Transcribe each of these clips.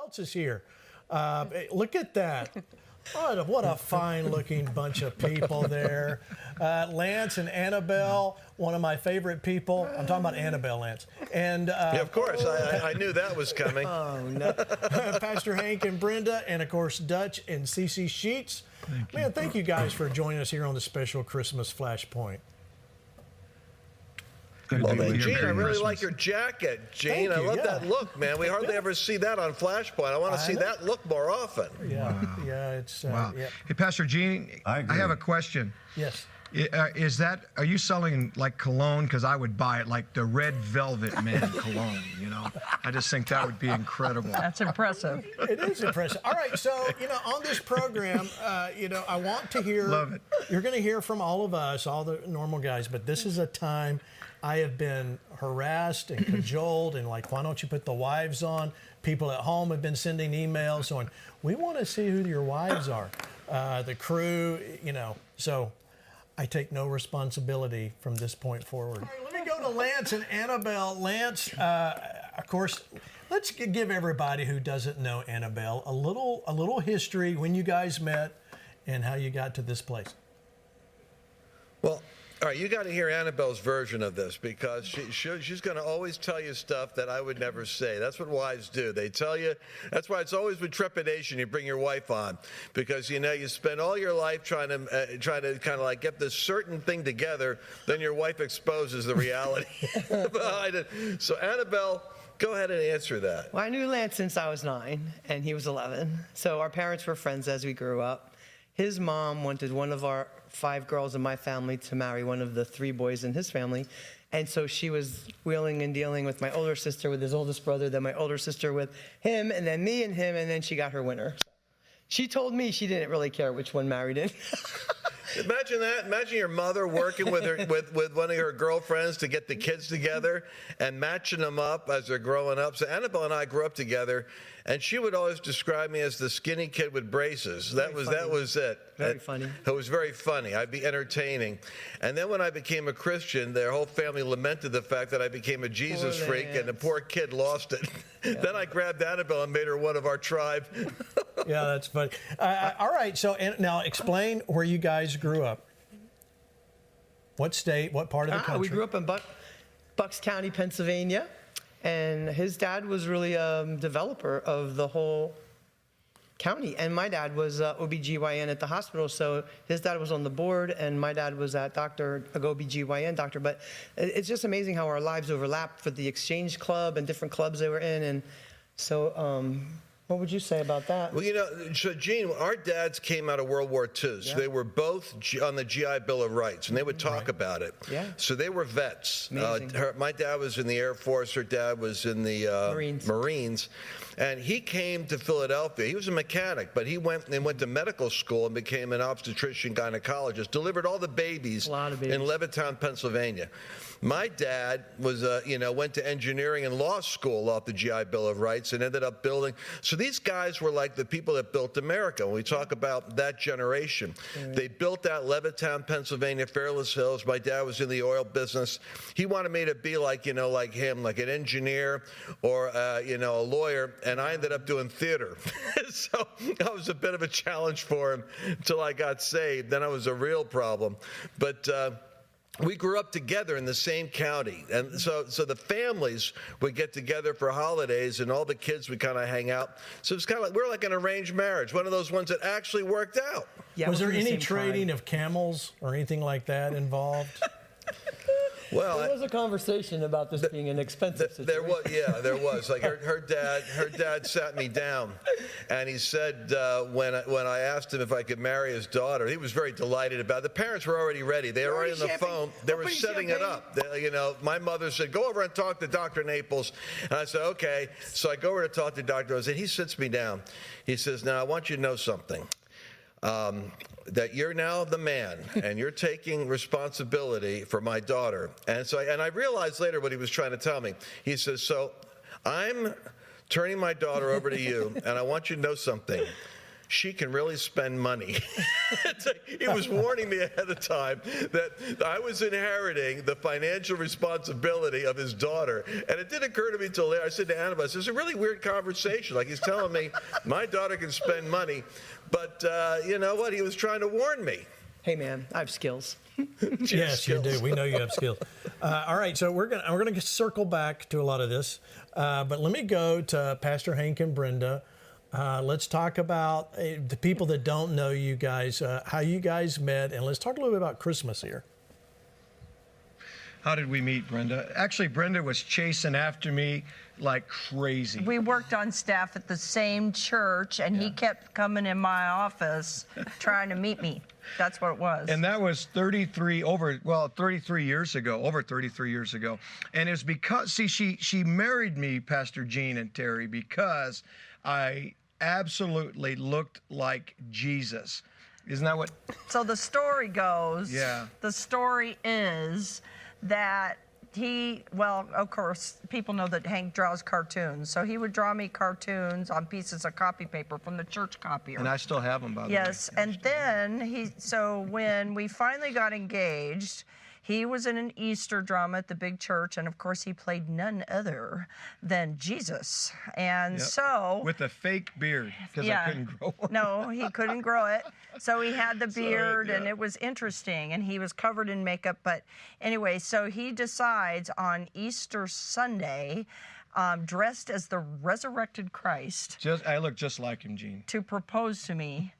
else is here? Look at that. What a fine-looking bunch of people there. Lance and Annabelle, one of my favorite people. I'm talking about Annabelle, Lance. And yeah, of course, I knew that was coming. Oh, no. Pastor Hank and Brenda, and of course, Dutch and CeCe Sheets. Man, thank you guys for joining us here on the special Christmas FlashPoint. Well, man, Gene, I really like your jacket, Gene. I love that look, man. We hardly ever see that on FlashPoint. I want to see that look more often. Yeah, wow. yeah, it's wow. Hey, Pastor Gene, I have a question. Yes. Are you selling like cologne? Because I would buy it, like the Red Velvet Man cologne, you know. I just think that would be incredible. That's impressive. It is impressive. All right, so, on this program, I want to hear. Love it. You're going to hear from all of us, all the normal guys, but this is a time I have been harassed and cajoled and like, why don't you put the wives on? People at home have been sending emails on, we want to see who your wives are. The crew, so I take no responsibility from this point forward. All right, let me go to Lance and Annabelle. Lance, of course, let's give everybody who doesn't know Annabelle a little history, when you guys met and how you got to this place. Well, all right, you got to hear Annabelle's version of this, because she's going to always tell you stuff that I would never say. That's what wives do. They tell you. That's why it's always with trepidation you bring your wife on, because you spend all your life trying to kind of like get this certain thing together, then your wife exposes the reality behind it. So Annabelle, go ahead and answer that. Well, I knew Lance since I was 9, and he was 11. So our parents were friends as we grew up. His mom wanted one of our 5 girls in my family to marry one of the 3 boys in his family. And so she was wheeling and dealing with my older sister with his oldest brother, then my older sister with him, and then me and him, and then she got her winner. She told me she didn't really care which one married him. Imagine that. Imagine your mother working with one of her girlfriends to get the kids together and matching them up as they're growing up. So Annabelle and I grew up together, and she would always describe me as the skinny kid with braces. That was it. Very funny. It was very funny. I'd be entertaining. And then when I became a Christian, their whole family lamented the fact that I became a Jesus freak, and the poor kid lost it. Yeah. Then I grabbed Annabelle and made her one of our tribe. Yeah, that's funny. All right, so now explain where you guys grew up. What state, what part of the country? We grew up in Bucks County, Pennsylvania, and his dad was really a developer of the whole county. And my dad was OBGYN at the hospital, so his dad was on the board, and my dad was a OBGYN doctor. But it's just amazing how our lives overlapped for the Exchange Club and different clubs they were in. And so what would you say about that? Well, so Gene, our dads came out of World War II, so they were both on the GI Bill of Rights, and they would talk about it. Yeah. So they were vets. Amazing. My dad was in the Air Force. Her dad was in the Marines. And he came to Philadelphia. He was a mechanic, but he went to medical school and became an obstetrician gynecologist, delivered all the babies, in Levittown, Pennsylvania. My dad was, went to engineering and law school off the GI Bill of Rights and ended up building. So these guys were like the people that built America. When we talk about that generation, they built out Levittown, Pennsylvania, Fairless Hills. My dad was in the oil business. He wanted me to be like him, like an engineer or, a lawyer. And I ended up doing theater. So that was a bit of a challenge for him until I got saved. Then I was a real problem. But we grew up together in the same county. And so the families would get together for holidays, and all the kids would kind of hang out. So it's kind of like, we're like an arranged marriage, one of those ones that actually worked out. Yeah, was there any trading of camels or anything like that involved? Well, there was a conversation about this being an expensive situation. There was. Like her dad sat me down, and he said when I asked him if I could marry his daughter, he was very delighted about it. The parents were already ready. They were already on the phone. They were setting it up. My mother said, "Go over and talk to Dr. Naples," and I said, "Okay." So I go over to talk to Dr. Naples, and he sits me down. He says, "Now I want you to know something. That you're now the man, and you're taking responsibility for my daughter." And I realized later what he was trying to tell me. He says, "So I'm turning my daughter over to you, and I want you to know something. she can really spend money. He was warning me ahead of time that I was inheriting the financial responsibility of his daughter. And it didn't occur to me until later. I said to Annabelle, it's a really weird conversation. Like, he's telling me my daughter can spend money, but you know what? He was trying to warn me. Hey, man, I have skills. Yes, you do. We know you have skills. All right, so we're gonna circle back to a lot of this, but let me go to Pastor Hank and Brenda. Let's talk about the people that don't know you guys, how you guys met, and let's talk a little bit about Christmas here. How did we meet, Brenda? Actually, Brenda was chasing after me like crazy. We worked on staff at the same church, and he kept coming in my office trying to meet me. That's what it was. And that was 33 years ago, over 33 years ago. And it's because, see, she married me, Pastor Gene and Terry, because I absolutely looked like Jesus. Isn't that what? So the story goes, Yeah. the story is that well, of course, people know that Hank draws cartoons. So he would draw me cartoons on pieces of copy paper from the church copier. And I still have them, by the way. Yes, and then so when we finally got engaged, he was in an Easter drama at the big church, and of course he played none other than Jesus. And so with a fake beard, because I couldn't grow one. No, he couldn't grow it. So he had the beard, and it was interesting, and he was covered in makeup. But anyway, so he decides on Easter Sunday, dressed as the resurrected Christ, I look just like him, Gene. to propose to me.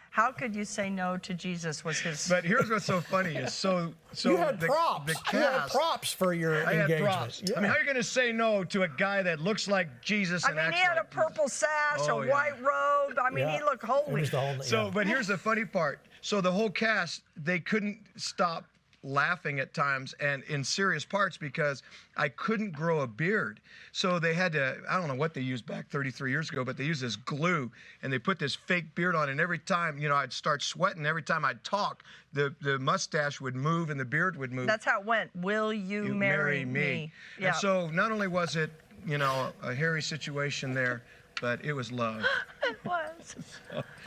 How could you say no to Jesus? Was his. But here's what's so funny is so You had the props. cast, You had props for your I had engagement. props. Yeah. I mean, how are you going to say no to a guy that looks like Jesus I and mean, acts he had a like Jesus? purple sash, Oh, a yeah. white robe. I mean, he looked It holy. was the whole, So, yeah. but here's the funny part. So the whole cast, they couldn't stop laughing at times and in serious parts because I couldn't grow a beard. So they had to, I don't know what they used back 33 years ago, but they used this glue and they put this fake beard on. And every time, you know, I'd start sweating. Every time I'd talk, the mustache would move and the beard would move. That's how it went. Will you marry me? And so not only was it, you know, a hairy situation there, but it was love. It was.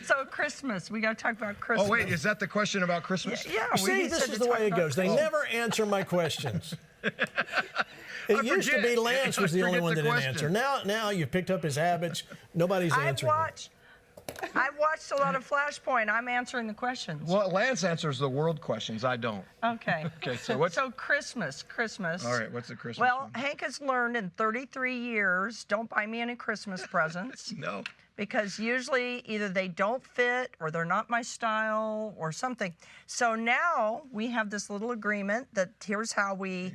So Christmas, we got to talk about Christmas. Oh, wait, is that the question about Christmas? Yeah. See, this is the way it goes. They never answer my questions. It used to be Lance was the only one that didn't answer. Now you've picked up his habits. Nobody's answering. I've watched a lot of FlashPoint. I'm answering the questions. Well, Lance answers the world questions. I don't. Okay. Okay, so what's... So Christmas. All right, what's the Christmas Well, one? Hank has learned in 33 years, don't buy me any Christmas presents. No. Because usually either they don't fit or they're not my style or something. So now we have this little agreement that here's how we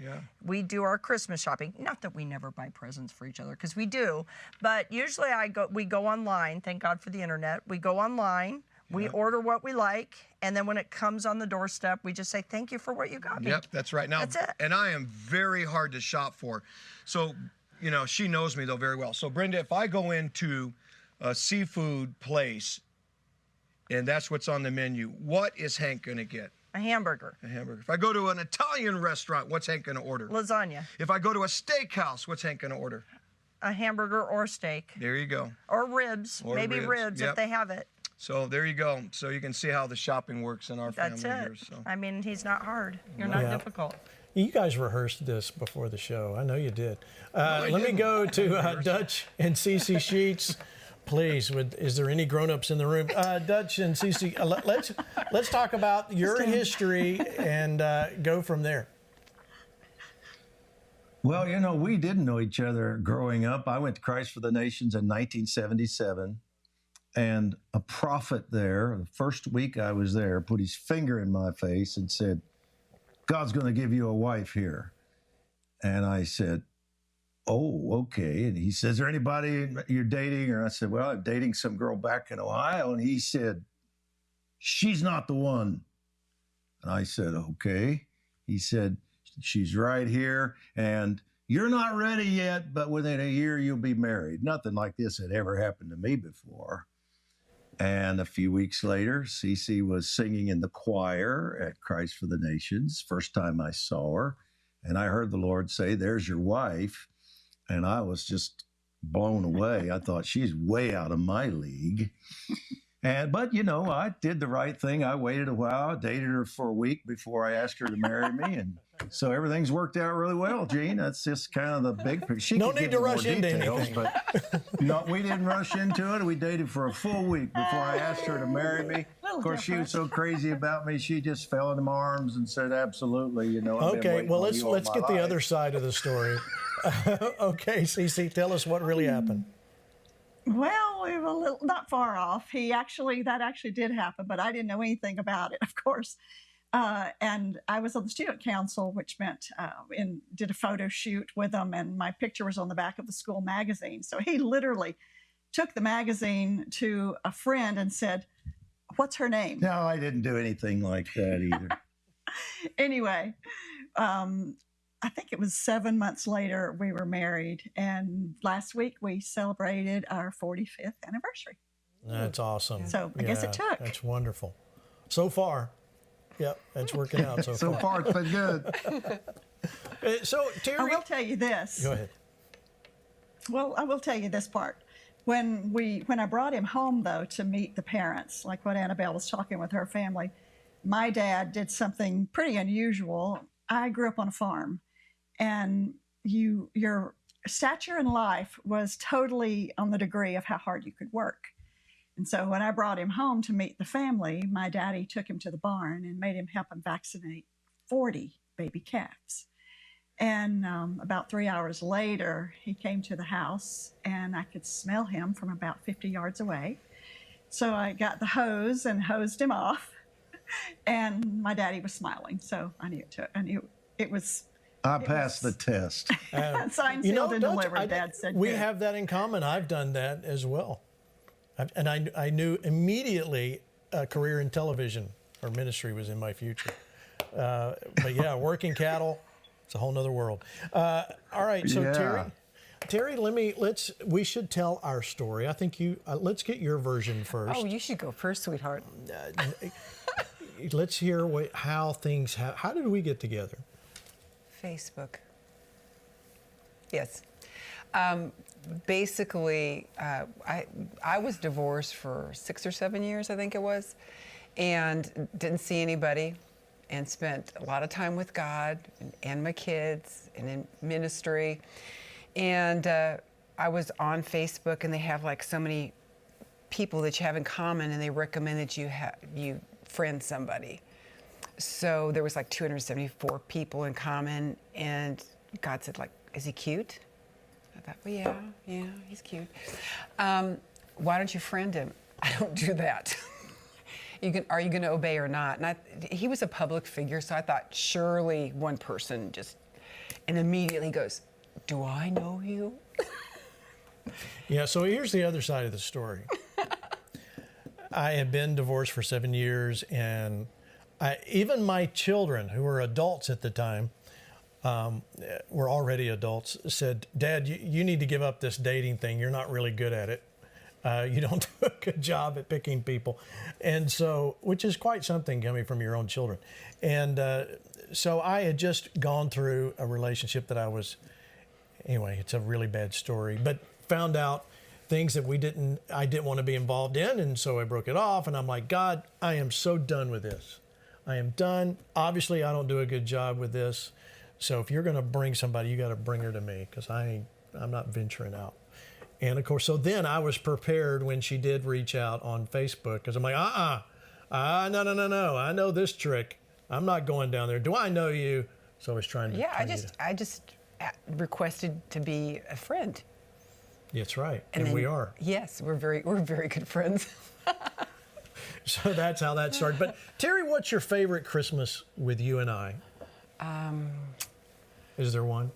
do our Christmas shopping. Not that we never buy presents for each other, because we do. But usually we go online. Thank God for the internet. We go online. We order what we like, and then when it comes on the doorstep, we just say, thank you for what you got me. Yep, that's right. Now, That's it. And I am very hard to shop for. So, you know, she knows me, though, very well. So, Brenda, if I go into a seafood place, and that's what's on the menu, what is Hank going to get? A hamburger. A hamburger. If I go to an Italian restaurant, what's Hank going to order? Lasagna. If I go to a steakhouse, what's Hank going to order? A hamburger or steak. There you go. Or ribs. Or Maybe ribs, if yep. they have it. So there you go. So you can see how the shopping works in our That's family it. here. So. I mean, he's not hard. You're not difficult. You guys rehearsed this before the show. I know you did. Let me go to Dutch and CeCe Sheets. Please, is there any grown-ups in the room? Dutch and CeCe, let's talk about your history and go from there. Well, you know, we didn't know each other growing up. I went to Christ for the Nations in 1977, and a prophet there, the first week I was there, put his finger in my face and said, God's going to give you a wife here. And I said, oh, okay. And he says, is there anybody you're dating? Or I said, well, I'm dating some girl back in Ohio. And he said, she's not the one. And I said, okay. He said, she's right here, and you're not ready yet, but within a year you'll be married. Nothing like this had ever happened to me before. And a few weeks later, CeCe was singing in the choir at Christ for the Nations, first time I saw her. And I heard the Lord say, there's your wife. And I was just blown away. I thought, she's way out of my league. But you know, I did the right thing. I waited a while, I dated her for a week before I asked her to marry me, and so everything's worked out really well, Gene. That's just kind of the big picture. She No could need give to you more rush into details, anything. but no, we didn't rush into it. We dated for a full week before I asked her to marry me. Of course, she was so crazy about me, she just fell into my arms and said, "Absolutely, you know." I've been Okay, waiting well on let's you all my get the life." other side of the story. Okay, CeCe, tell us what really happened. Well, we were a little, not far off. That actually did happen, but I didn't know anything about it, of course. And I was on the student council, which meant did a photo shoot with them, and my picture was on the back of the school magazine. So he literally took the magazine to a friend and said, "What's her name?" No, I didn't do anything like that either. Anyway, I think it was 7 months later we were married, and last week we celebrated our 45th anniversary. That's awesome. So I guess it took. That's wonderful. So far, yep, that's working out so So far, it's been good. So Terry, I will tell you this. go ahead. Well, I will tell you this part. When I brought him home, though, to meet the parents, like what Annabelle was talking with her family, my dad did something pretty unusual. I grew up on a farm, and your stature in life was totally on the degree of how hard you could work. And so when I brought him home to meet the family, my daddy took him to the barn and made him help him vaccinate 40 baby calves. And about 3 hours later, he came to the house, and I could smell him from about 50 yards away. So I got the hose and hosed him off, and my daddy was smiling. So I knew it was. I passed the test. Signed, sealed, and don't- delivered. Dad said we good. have that in common. I've done that as well, and I knew immediately a career in television or ministry was in my future. But yeah, working cattle, it's a whole nother world. All right, so Yeah. Terry, we should tell our story. I think let's get your version first. Oh, you should go first, sweetheart. Let's hear how did we get together? Facebook. Yes. Basically, I was divorced for 6 or 7 years, I think it was, and didn't see anybody, and spent a lot of time with God and my kids and in ministry. And I was on Facebook, and they have like so many people that you have in common, and they recommend that you friend somebody. So there was like 274 people in common, and God said, like, "Is he cute?" I thought, well, yeah, he's cute. Why don't you friend him? I don't do that. Are you going to obey or not? And he was a public figure, so I thought surely one person and immediately goes, "Do I know you?" Yeah, so here's the other side of the story. I had been divorced for 7 years, and even my children, who were adults at the time, were already adults, said, "Dad, you need to give up this dating thing. You're not really good at it. You don't do a good job at picking people." And so, which is quite something coming from your own children. And so I had just gone through a relationship that anyway, it's a really bad story, but found out things that I didn't want to be involved in. And so I broke it off, and I'm like, "God, I am so done with this. I am done. Obviously, I don't do a good job with this. So if you're going to bring somebody, you got to bring her to me, because I'm not venturing out." And of course, so then I was prepared when she did reach out on Facebook, because I'm like, no. I know this trick. I'm not going down there. Do I know you? So I was trying to. Yeah, I just requested to be a friend. That's right, And and we then- are. Yes, we're very good friends. So that's how that started. But Terry, what's your favorite Christmas with you and I? Is there one?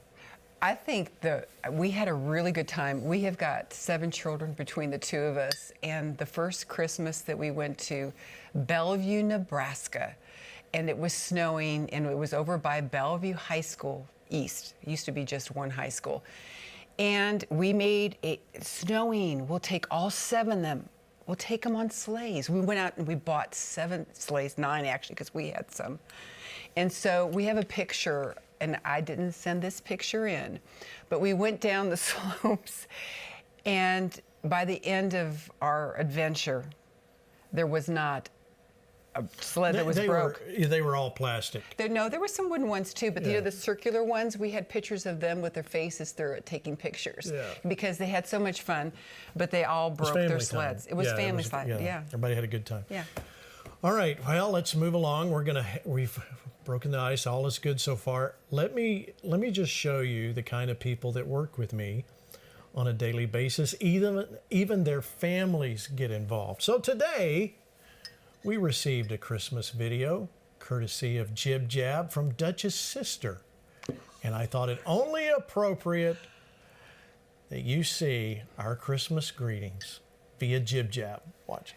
I think we had a really good time. We have got 7 children between the two of us, and the first Christmas that we went to Bellevue, Nebraska, and it was snowing, and it was over by Bellevue High School East. It used to be just one high school. And we made it snowing. We'll take all 7 of them. We'll take them on sleighs. We went out and we bought 7 sleighs, 9 actually, because we had some. And so we have a picture, and I didn't send this picture in, but we went down the slopes, and by the end of our adventure, there was not a sled that was broke. They were all plastic. There were some wooden ones too, but the circular ones, we had pictures of them with their faces through it taking pictures because they had so much fun, but they all broke their sleds. It was family sled. Yeah. Everybody had a good time. Yeah. All right. Well, let's move along. We've broken the ice. All is good so far. Let me just show you the kind of people that work with me on a daily basis. Even their families get involved. So today, we received a Christmas video courtesy of JibJab from Dutch's sister. And I thought it only appropriate that you see our Christmas greetings via JibJab. Watch.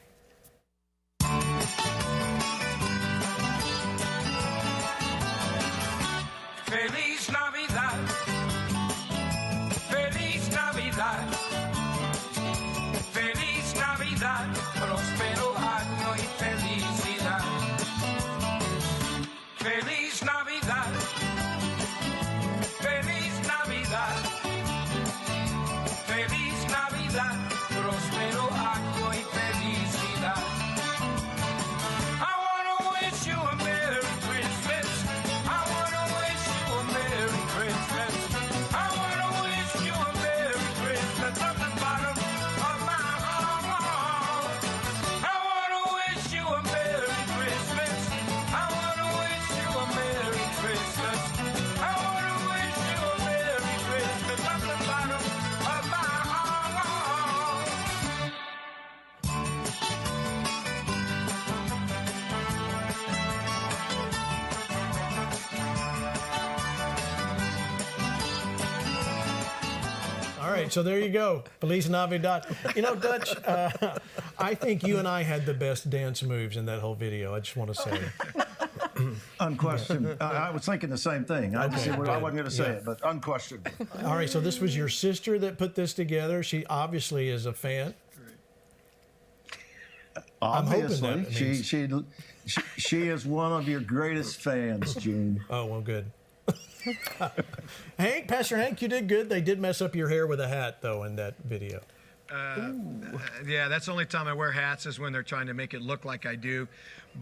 Feliz Navidad. Feliz Navidad. Feliz Navidad. Prospero año y felicidad. Feliz Navidad. Feliz Navidad. Feliz Navidad. Prospero año y felicidad. I wanna wish you a Merry Christmas. I wanna wish you a Merry Christmas. I wanna wish you a Merry Christmas from the bottom of my heart. I wanna wish you a Merry Christmas. I wanna wish you a Merry Christmas. I wanna wish you a Merry Christmas from the bottom of my heart. All right, so there you go. Feliz Navidad. You know, Dutch, I think you and I had the best dance moves in that whole video. I just want to say. Unquestioned. I was thinking the same thing. I wasn't going to say Yeah. it, but unquestioned. All right, so this was your sister that put this together. She obviously is a fan. I'm hoping Obviously, that means- she is one of your greatest fans, Gene. Oh, well, good. Hank, Pastor Hank, you did good. They did mess up your hair with a hat, though, in that video. Yeah, that's the only time I wear hats is when they're trying to make it look like I do.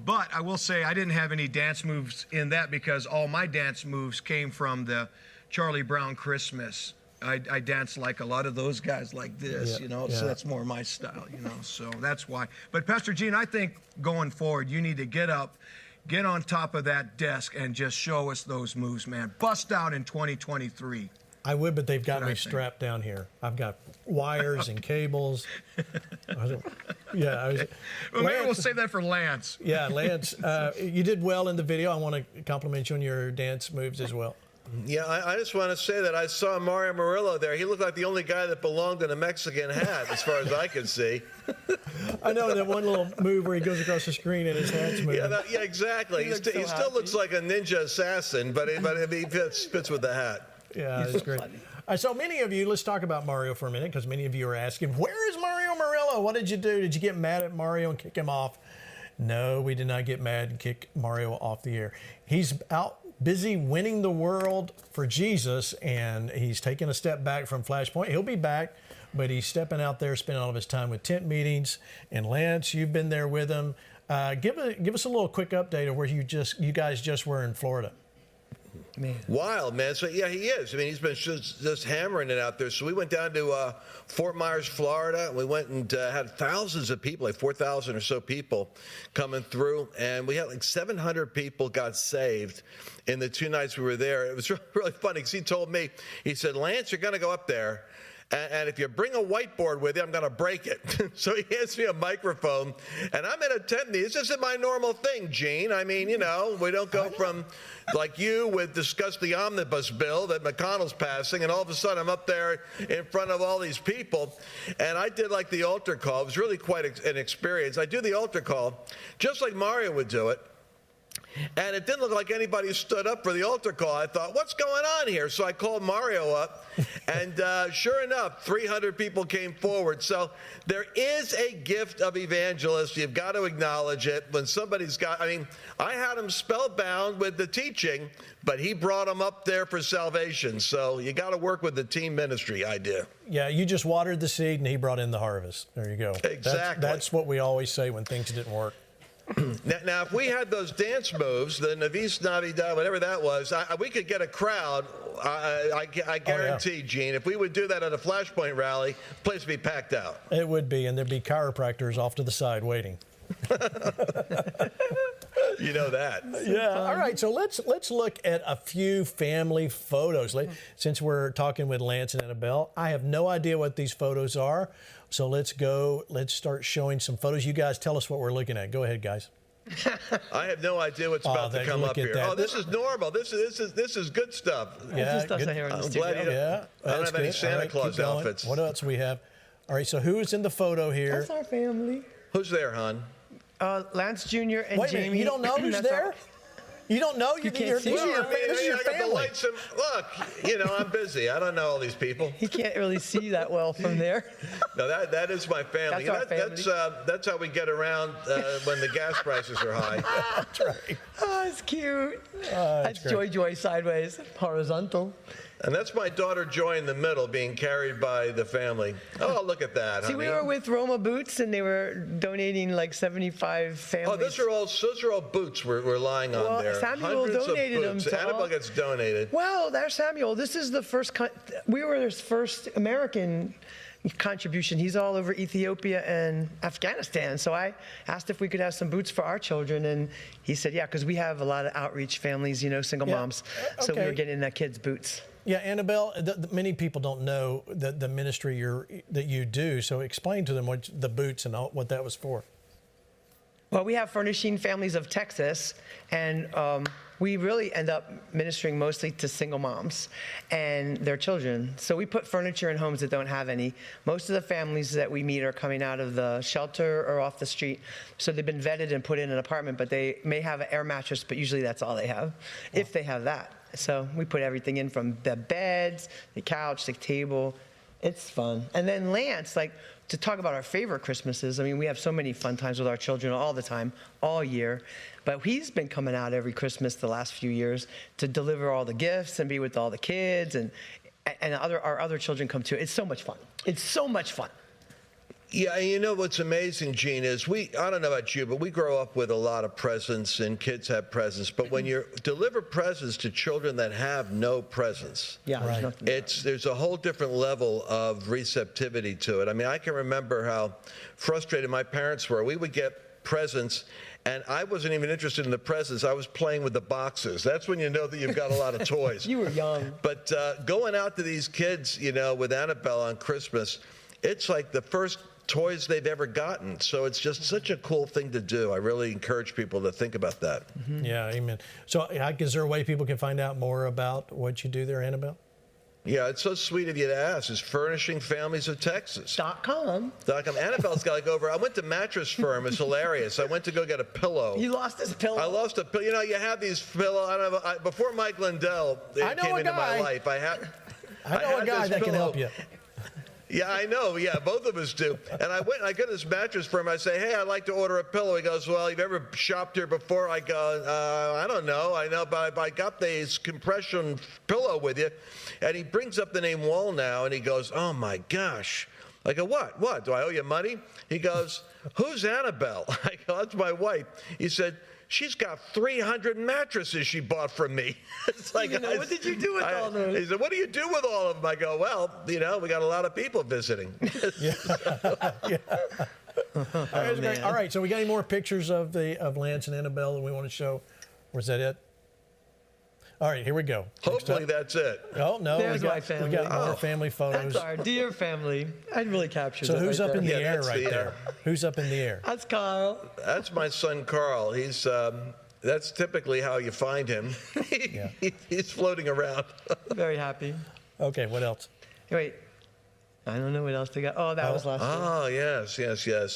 But I will say I didn't have any dance moves in that because all my dance moves came from the Charlie Brown Christmas. I dance like a lot of those guys like this, so that's more my style, so that's why. But Pastor Gene, I think going forward, you need to get up, get on top of that desk and just show us those moves, man. Bust out in 2023. I would, but they've got What me I think. strapped down here. I've got wires and cables. Well, maybe we'll save that for Lance. Yeah, Lance, you did well in the video. I want to compliment you on your dance moves as well. Yeah, I just want to say that I saw Mario Murillo there. He looked like the only guy that belonged in a Mexican hat, as far as I could see. I know that one little move where he goes across the screen and his hat's moving. Yeah, exactly. He still looks like a ninja assassin, but he fits with the hat. Yeah, that's great. So many of you, let's talk about Mario for a minute, because many of you are asking, where is Mario Murillo? What did you do? Did you get mad at Mario and kick him off? No, we did not get mad and kick Mario off the air. He's out busy winning the world for Jesus, and he's taking a step back from FlashPoint. He'll be back, but he's stepping out there, spending all of his time with tent meetings. And Lance, you've been there with him. Give us a little quick update of where you guys just were in Florida. Man. Wild, man. So, yeah, he is. I mean, he's been just hammering it out there. So we went down to Fort Myers, Florida. We went and had thousands of people, like 4,000 or so people coming through. And we had like 700 people got saved in the 2 nights we were there. It was really funny because he told me, he said, Lance, you're going to go up there. And if you bring a whiteboard with you, I'm going to break it. So he hands me a microphone, and I'm in a tent meeting. This isn't my normal thing, Gene. I mean, we don't go from, like you, with discuss the omnibus bill that McConnell's passing, and all of a sudden I'm up there in front of all these people. And I did like the altar call. It was really quite an experience. I do the altar call just like Mario would do it. And it didn't look like anybody stood up for the altar call. I thought, what's going on here? So I called Mario up, and sure enough, 300 people came forward. So there is a gift of evangelists. You've got to acknowledge it. When somebody's got, I mean, I had him spellbound with the teaching, but he brought them up there for salvation. So you got to work with the team ministry idea. Yeah, you just watered the seed, and he brought in the harvest. There you go. Exactly. That's what we always say when things didn't work. Now, if we had those dance moves, the Navis Navidad, whatever that was, we could get a crowd. I guarantee, Gene, if we would do that at a FlashPoint rally, the place would be packed out. It would be, and there'd be chiropractors off to the side waiting. You know that. Yeah. All right. So let's look at a few family photos. Since we're talking with Lance and Annabelle, I have no idea what these photos are. So let's go. Let's start showing some photos. You guys tell us what we're looking at. Go ahead, guys. I have no idea what's about to come up here. That. Oh, this is normal. This is good stuff. Yeah, This stuff's good. here in the I'm studio. glad you Yeah, I don't that's have any good. Santa All right, Claus keep going. outfits. What else we have? All right. So who is in the photo here? That's our family. Who's there, hon? Lance Jr. and Wait a minute. Jamie. You don't know who's That's there? our- You don't know? You can't This see is it. your, this is your I got the family. lights and, look, you know, I'm busy. I don't know all these people. He can't really see that well from there. No, that is my family. That's our family. That's how we get around when the gas prices are high. That's right. Oh, it's cute. That's That's Joy sideways, horizontal. And that's my daughter Joy in the middle being carried by the family. Oh, look at that, See, honey. we were with Roma Boots, and they were donating like 75 families. Oh, those are all boots we're lying on Well, there. Samuel Hundreds donated of them boots. to Annabelle all- gets donated. Well, there's Samuel. This is the first. We were his first American contribution. He's all over Ethiopia and Afghanistan. So I asked if we could have some boots for our children, and he said, yeah, because we have a lot of outreach families, you know, single Yeah. moms. So we Okay. were getting the kids boots. Yeah, Annabelle, many people don't know the ministry that you do. So explain to them what the boots and what that was for. Well, we have Furnishing Families of Texas, and we really end up ministering mostly to single moms and their children. So we put furniture in homes that don't have any. Most of the families that we meet are coming out of the shelter or off the street. So they've been vetted and put in an apartment, but they may have an air mattress, but usually that's all they have, if they have that. So we put everything in, from the beds, the couch, the table. It's fun. And then Lance, like, to talk about our favorite Christmases, I mean, we have so many fun times with our children all the time, all year. But he's been coming out every Christmas the last few years to deliver all the gifts and be with all the kids, and our other children come too. It's so much fun. It's so much fun. Yeah, and you know what's amazing, Gene, is I don't know about you, but we grow up with a lot of presents and kids have presents. But when you deliver presents to children that have no presents, Yeah, Right. there's nothing. there's a whole different level of receptivity to it. I mean, I can remember how frustrated my parents were. We would get presents, and I wasn't even interested in the presents. I was playing with the boxes. That's when you know that you've got a lot of toys. You were young. But going out to these kids, you know, with Annabelle on Christmas, it's like the first toys they've ever gotten. So it's just such a cool thing to do. I really encourage people to think about that. Yeah, amen. So is there a way people can find out more about what you do there, Annabelle? Yeah, it's so sweet of you to ask. It's Furnishing Families of Texas. .com. Annabelle's got I went to Mattress Firm. It's hilarious. I went to go get a pillow. He lost his pillow. I lost a pillow. You know, you have these pillows. Before Mike Lindell I know came a into my guy. life, I know a had guy this that can help pillow. you. Yeah, I know. Yeah, both of us do. And I went and I go to this mattress firm. I say, hey, I'd like to order a pillow. He goes, well, you've ever shopped here before? I go, I don't know. I know, but I got this compression pillow with you. And he brings up the name Wall now, and he goes, oh, my gosh. I go, what? What? Do I owe you money? He goes, who's Annabelle? I go, that's my wife. He said, she's got 300 mattresses she bought from me. It's like, what did you do with all those? He said, what do you do with all of them? I go, well, you know, we got a lot of people visiting. Great. All right, so we got any more pictures of Lance and Annabelle that we want to show? Or is that it? All right, here we go. Hopefully that's it. Oh, no, There's we my got family. more family photos. That's our dear family. I'd really captured So it who's right up in the there. Yeah, air that's right the, there? Who's up in the air? That's Carl. That's my son, Carl. He's, that's typically how you find him. Yeah. He's floating around. Very happy. Okay, what else? Wait. I don't know what else they got. Oh, that was last year. Oh, yes.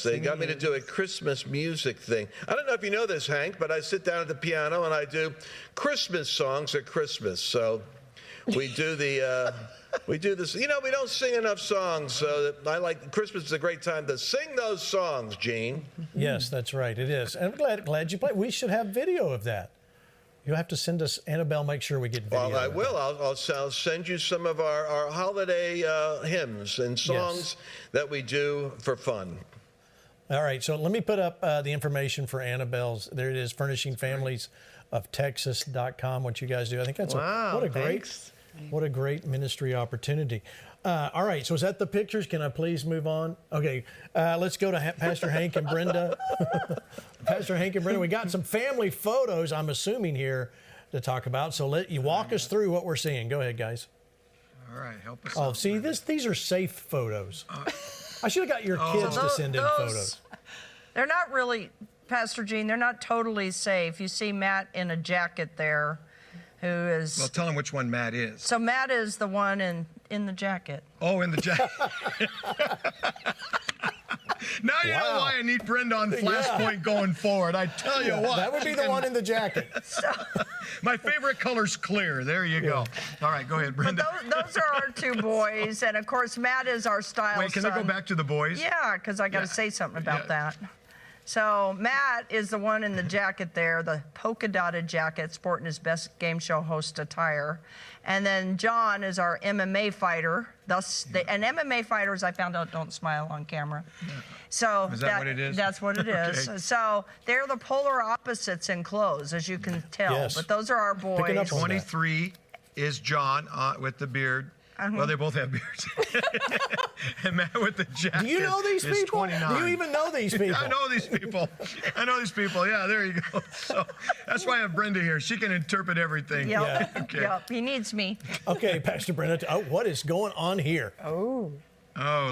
They got me to do a Christmas music thing. I don't know if you know this, Hank, but I sit down at the piano and I do Christmas songs at Christmas. So we do we do this. You know, we don't sing enough songs, so I like Christmas is a great time to sing those songs, Gene. Yes, that's right. It is. And I'm glad you played. We should have video of that. You'll have to send us, Annabelle, make sure we get video. Well, I will. I'll send you some of our holiday hymns and songs that we do for fun. All right, so let me put up the information for Annabelle's. There it is, furnishingfamiliesoftexas.com, what you guys do. I think that's what a great ministry opportunity. All right, so is that the pictures? Can I please move on? Okay, let's go to Pastor Hank and Brenda. Pastor Hank and Brenda, we got some family photos, I'm assuming, here to talk about. So let you walk us through what we're seeing. Go ahead, guys. All right, help us. Oh, out, see, these are safe photos. I should have got your kids to send in photos. They're not really, Pastor Gene, they're not totally safe. You see Matt in a jacket there who is... Well, tell him which one Matt is. So Matt is the one in the jacket. Oh, in the jacket. Now you know why I need Brenda on FlashPoint going forward. I tell you what. That would be the one in the jacket. My favorite color's clear. There you go. All right, go ahead, Brenda. But those are our two boys, and of course Matt is our style Wait, can I go back to the boys? Yeah, because I got to say something about that. So Matt is the one in the jacket there, the polka-dotted jacket, sporting his best game show host attire. And then John is our MMA fighter. And MMA fighters, I found out, don't smile on camera. So is that what it is? That's what it is. Okay. So they're the polar opposites in clothes, as you can tell. Yes. But those are our boys. 23 is John with the beard. Well, they both have beards. And Matt with the jacket. Do you know these people? 29. Do you even know these people? I know these people. Yeah, there you go. So that's why I have Brenda here. She can interpret everything. Yep. Yeah. Okay. Yep. He needs me. Okay, Pastor Brenda. Oh, what is going on here? Oh,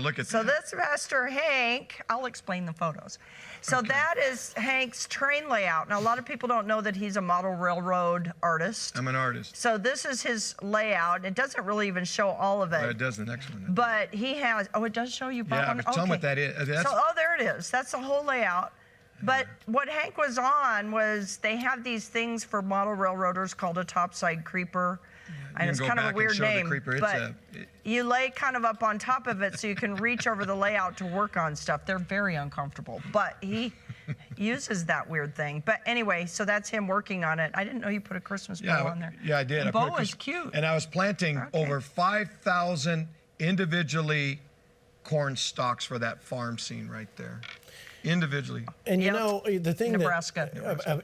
look at that. So that's Pastor Hank. I'll explain the photos. So that is Hank's train layout. Now, a lot of people don't know that he's a model railroad artist. I'm an artist. So this is his layout. It doesn't really even show all of it. It does the next one. But he has, it does show you, Bob. Yeah, but tell him what that is. There it is. That's the whole layout. But what Hank was on was they have these things for model railroaders called a topside creeper. And it's kind of a weird name, but you lay kind of up on top of it so you can reach over the layout to work on stuff. They're very uncomfortable, but he uses that weird thing. But anyway, so that's him working on it. I didn't know you put a Christmas bow on there. Yeah, I did. The bow is cute. And I was planting over 5,000 individually corn stalks for that farm scene right there. Individually. And you know the thing Nebraska.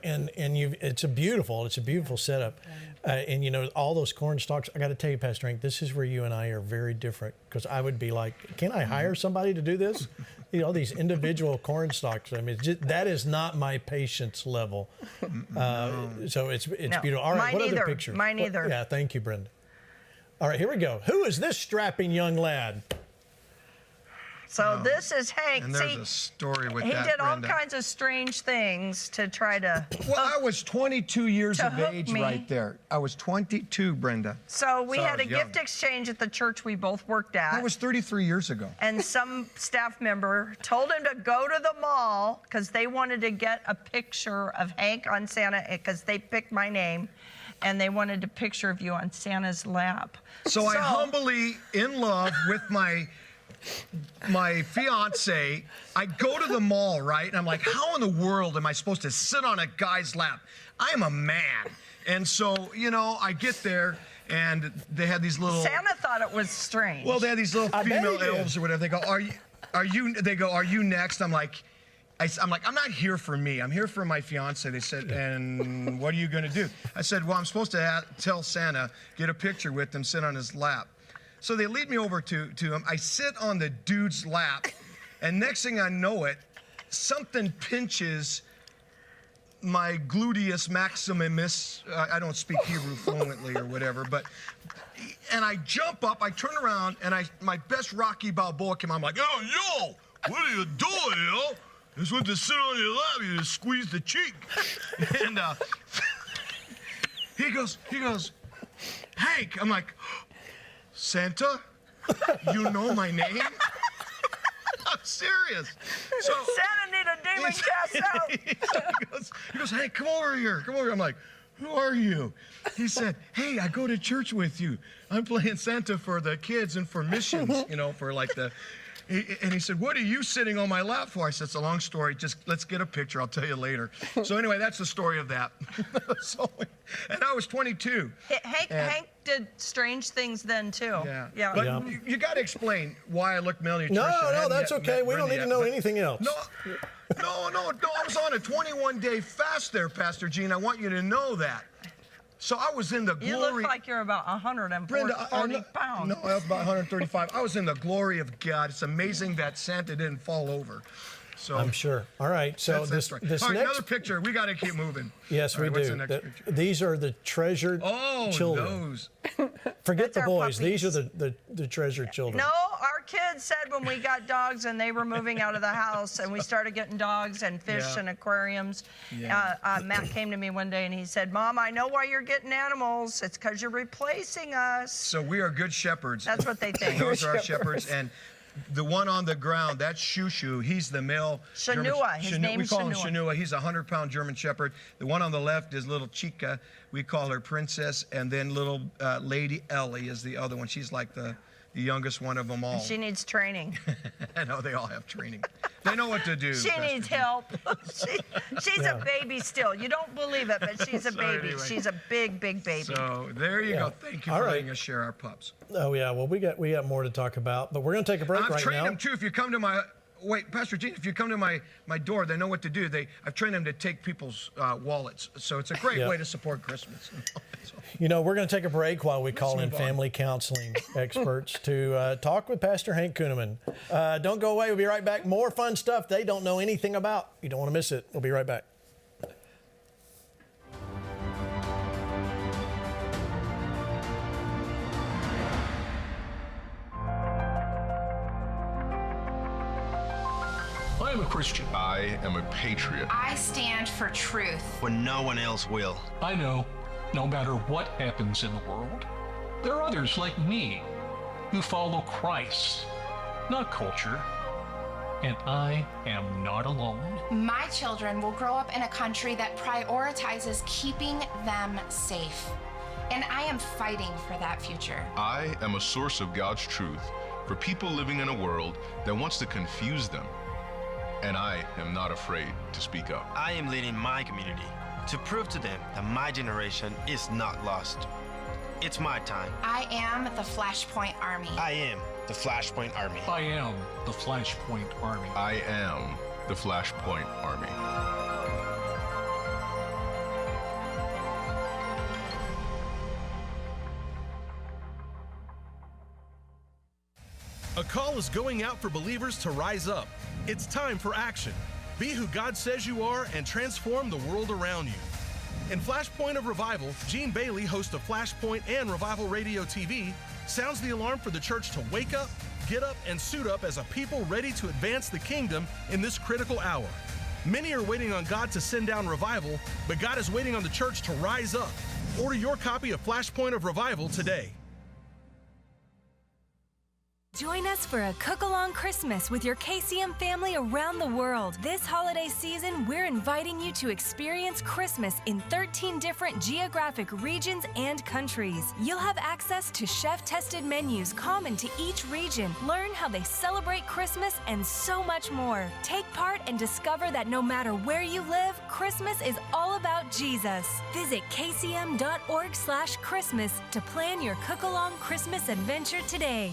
It's a beautiful setup. And you know all those corn stalks. I got to tell you, Pastor Hank, this is where you and I are very different. Because I would be like, can I hire somebody to do this? You know, these individual corn stalks. I mean, that is not my patience level. So it's beautiful. All right, what other pictures? Mine either. Yeah, thank you, Brenda. All right, here we go. Who is this strapping young lad? So this is Hank. And there's a story with that, He did all Brenda. kinds of strange things to try to. Well, I was 22 years of age right there. I was 22, Brenda. So we had a gift exchange at the church we both worked at. That was 33 years ago. And some staff member told him to go to the mall because they wanted to get a picture of Hank on Santa because they picked my name. And they wanted a picture of you on Santa's lap. So I humbly, in love with my fiance, I go to the mall, right? And I'm like, how in the world am I supposed to sit on a guy's lap? I'm a man. And so, you know, I get there and they had these little... Santa thought it was strange. Well, they had these little female elves or whatever. They go, are you next? I'm like, I'm not here for me. I'm here for my fiance. They said, and what are you going to do? I said, well, I'm supposed to tell Santa, get a picture with him, sit on his lap. So they lead me over to him. I sit on the dude's lap, and next thing I know it, something pinches my gluteus maximus. I don't speak Hebrew fluently or whatever, and I jump up, I turn around, and my best Rocky Balboa came on. I'm like, oh, yo, what are you doing, yo? Just went to sit on your lap, you just squeeze the cheek. And he goes, Hank. I'm like, Santa? You know my name? I'm serious. So Santa need a demon cast out. he goes, hey, come over here. Come over here. I'm like, who are you? He said, hey, I go to church with you. I'm playing Santa for the kids and for missions, for like the... And he said, what are you sitting on my lap for? I said, it's a long story. Just let's get a picture. I'll tell you later. So anyway, that's the story of that. And I was 22. Hank did strange things then, too. Yeah. But you got to explain why I look malnutrition. No, that's okay. We don't need to know anything else. No. I was on a 21-day fast there, Pastor Gene. I want you to know that. So I was in the glory. You look like you're about 140 pounds. No, I was about 135. I was in the glory of God. It's amazing that Santa didn't fall over. So I'm sure. All right. So this all right, next another picture. We got to keep moving. Yes, we What's do. the next picture? These are the treasured children. Those. Forget That's the our boys. puppies. These are the treasured children. No, our kids said when we got dogs and they were moving out of the house and we started getting dogs and fish and aquariums, Matt came to me one day and he said, Mom, I know why you're getting animals. It's because you're replacing us. So we are good shepherds. That's what they think. Those are our shepherds. And the one on the ground, that's Shushu. He's the male. Shanua. His name is We call him Shanua. Shanua. He's a 100-pound German shepherd. The one on the left is little Chica. We call her Princess. And then little Lady Ellie is the other one. She's like the youngest one of them all. She needs training. I know, they all have training. They know what to do. She needs help. She's a baby still. You don't believe it, but she's a baby. Anyway. She's a big, big baby. So there you go. Thank you for letting us share our pups. Oh yeah. Well, we got more to talk about, but we're going to take a break I've right trained now. them too. If you come to my Pastor Gene, if you come to my door, they know what to do. I've trained them to take people's wallets. So it's a great way to support Christmas. We're going to take a break while we call in family counseling experts to talk with Pastor Hank Kuhneman. Don't go away. We'll be right back. More fun stuff they don't know anything about. You don't want to miss it. We'll be right back. I am a Christian. I am a patriot. I stand for truth when no one else will. I know, no matter what happens in the world, there are others like me who follow Christ, not culture. And I am not alone. My children will grow up in a country that prioritizes keeping them safe. And I am fighting for that future. I am a source of God's truth for people living in a world that wants to confuse them. And I am not afraid to speak up. I am leading my community to prove to them that my generation is not lost. It's my time. I am the FlashPoint Army. I am the FlashPoint Army. I am the FlashPoint Army. I am the FlashPoint Army. A call is going out for believers to rise up. It's time for action. Be who God says you are and transform the world around you. In Flashpoint of Revival, Gene Bailey, host of Flashpoint and Revival Radio TV, sounds the alarm for the church to wake up, get up, and suit up as a people ready to advance the kingdom in this critical hour. Many are waiting on God to send down revival, but God is waiting on the church to rise up. Order your copy of Flashpoint of Revival today. Join us for a cook-along Christmas with your KCM family around the world. This holiday season, we're inviting you to experience Christmas in 13 different geographic regions and countries. You'll have access to chef-tested menus common to each region, learn how they celebrate Christmas, and so much more. Take part and discover that no matter where you live, Christmas is all about Jesus. Visit kcm.org/Christmas to plan your cook-along Christmas adventure today.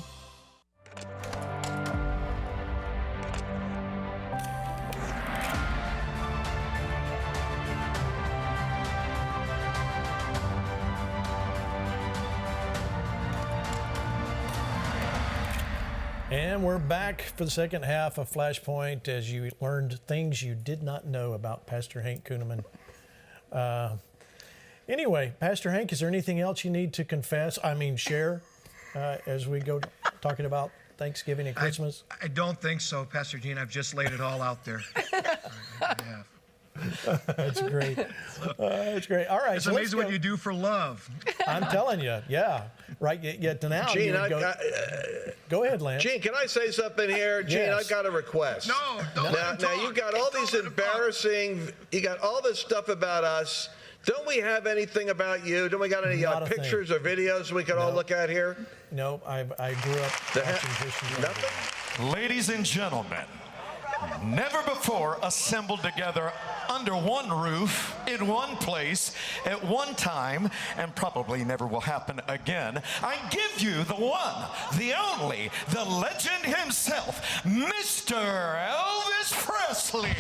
And we're back for the second half of Flashpoint as you learned things you did not know about Pastor Hank Kuhneman. Anyway, Pastor Hank, is there anything else you need to share as we go talking about Thanksgiving and Christmas? I don't think so, Pastor Gene. I've just laid it all out there. I have. That's great. That's great. All right. It's amazing what you do for love. I'm telling you, yeah. Right. Yet to now, Gene, go ahead, Lance. Gene, can I say something here? Gene, Yes. I've got a request. No, don't let him Now talk. you got all these embarrassing, you got all this stuff about us. Don't we have anything about you? Don't we got any Not a thing. pictures or videos we could all look at here? No, I grew up watching Christian. Nothing? Ladies and gentlemen, never before assembled together under one roof, in one place, at one time, and probably never will happen again. I give you the one, the only, the legend himself, Mr. Elvis Presley.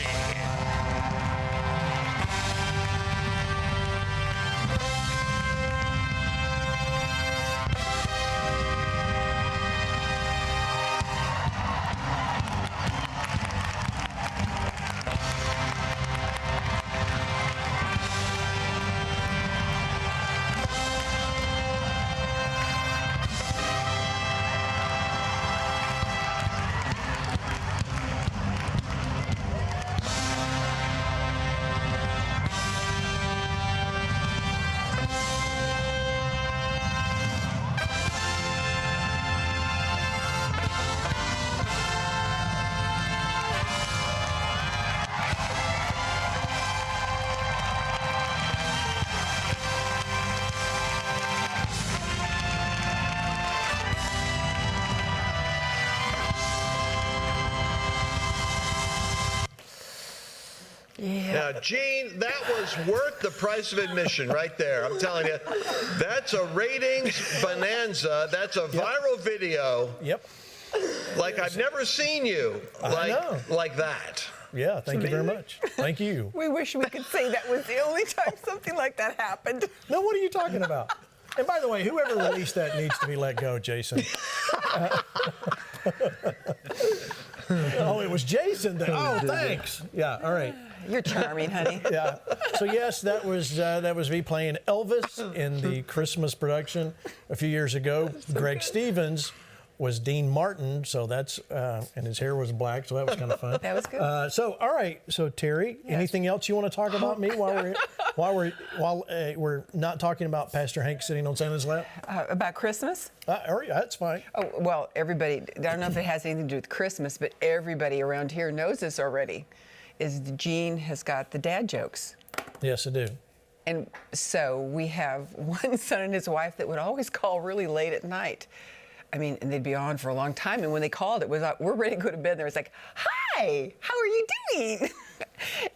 Now, Gene, that was worth the price of admission right there. I'm telling you, that's a ratings bonanza. That's a viral video. Yep. Like I've never seen you like that. Yeah, thank you very much. Thank you. We wish we could say that was the only time something like that happened. No, what are you talking about? And by the way, whoever released that needs to be let go, Jason. Oh, it was Jason. Oh, thanks. Yeah, all right. You're charming, honey. Yeah. So yes, that was me playing Elvis in the Christmas production a few years ago. Greg Stevens was Dean Martin, so that's and his hair was black, so that was kind of fun. That was good. So all right, so Terry, anything else you want to talk about me while we're not talking about Pastor Hank sitting on Santa's lap? About Christmas? That's fine. Oh, well, everybody, I don't know if it has anything to do with Christmas, but everybody around here knows this already, is Gene has got the dad jokes. Yes, I do. And so we have one son and his wife that would always call really late at night. I mean, and they'd be on for a long time. And when they called, it was like, we're ready to go to bed. And there was like, hi, how are you doing?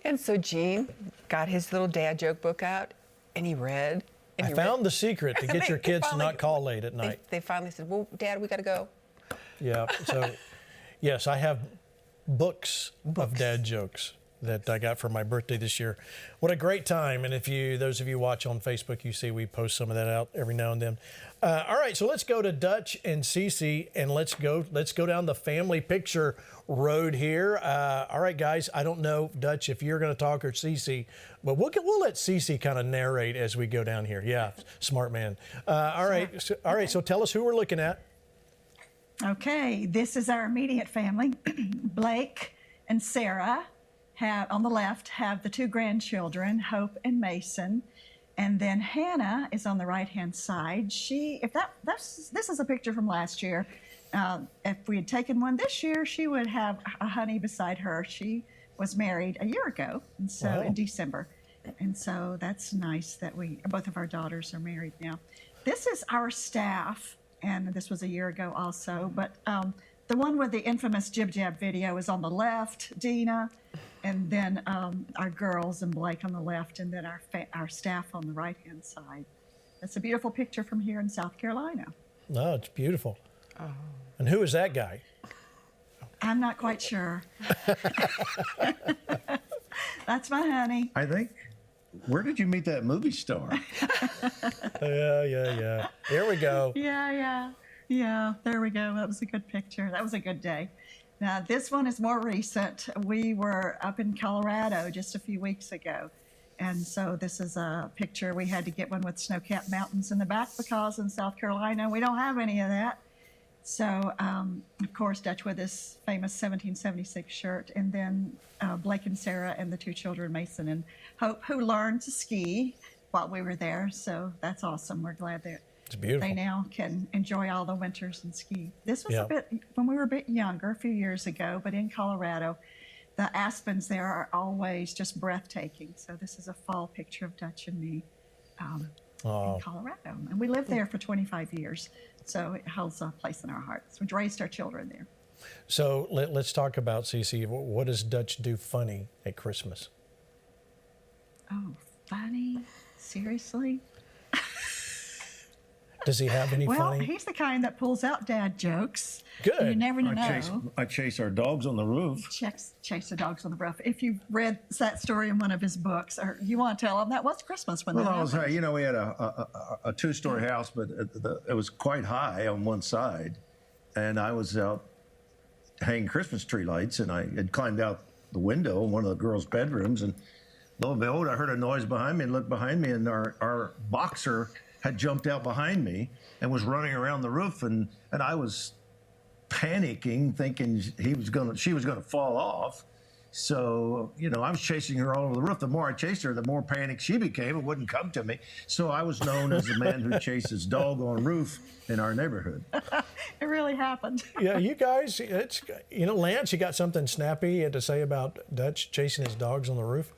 And so Gene got his little dad joke book out and he read. And I found the secret to get your kids to not call late at night. They finally said, well, Dad, we got to go. Yeah. So, yes, I have books of dad jokes that I got for my birthday this year. What a great time. And those of you watch on Facebook, you see we post some of that out every now and then. All right, so let's go to Dutch and CeCe, and let's go down the family picture road here. All right, guys, I don't know, Dutch, if you're going to talk or CeCe, but we'll let CeCe kind of narrate as we go down here. Yeah, smart man. All right, so tell us who we're looking at. Okay, this is our immediate family. Blake and Sarah on the left have the two grandchildren, Hope and Mason. And then Hannah is on the right-hand side. This is a picture from last year. If we had taken one this year, she would have a honey beside her. She was married a year ago, and so in December. And so that's nice that both of our daughters are married now. This is our staff, and this was a year ago also. But the one with the infamous JibJab video is on the left, Dina. And then our girls and Blake on the left, and then our staff on the right-hand side. That's a beautiful picture from here in South Carolina. No, it's beautiful. Oh. And who is that guy? I'm not quite sure. That's my honey. I think. Where did you meet that movie star? Yeah. Here we go. Yeah. There we go. That was a good picture. That was a good day. Now, this one is more recent. We were up in Colorado just a few weeks ago. And so this is a picture. We had to get one with snow-capped mountains in the back because in South Carolina, we don't have any of that. So, of course, Dutch with his famous 1776 shirt, and then Blake and Sarah and the two children, Mason and Hope, who learned to ski while we were there. So that's awesome. We're glad that It's beautiful. they now can enjoy all the winters and ski. This was Yeah. a bit, when we were a bit younger, a few years ago, but in Colorado, the aspens there are always just breathtaking. So this is a fall picture of Dutch and me in Colorado. And we lived there for 25 years. So it holds a place in our hearts. We've raised our children there. So let's talk about CeCe. What does Dutch do funny at Christmas? Oh, funny? Seriously? Does he have any Well, funny? he's the kind that pulls out dad jokes. Good. You never know. I chase our dogs on the roof. Chase the dogs on the roof. If you've read that story in one of his books, or you want to tell them that was Christmas when Well, that I was, happened. we had a two-story house, but it was quite high on one side, and I was out hanging Christmas tree lights, and I had climbed out the window in one of the girls' bedrooms, and lo and behold, I heard a noise behind me and looked behind me, and our boxer had jumped out behind me and was running around the roof, and I was panicking, thinking she was gonna fall off. So, I was chasing her all over the roof. The more I chased her, the more panicked she became. It wouldn't come to me. So I was known as the man who chases dog on roof in our neighborhood. It really happened. Yeah, you guys, Lance, you got something snappy you had to say about Dutch chasing his dogs on the roof?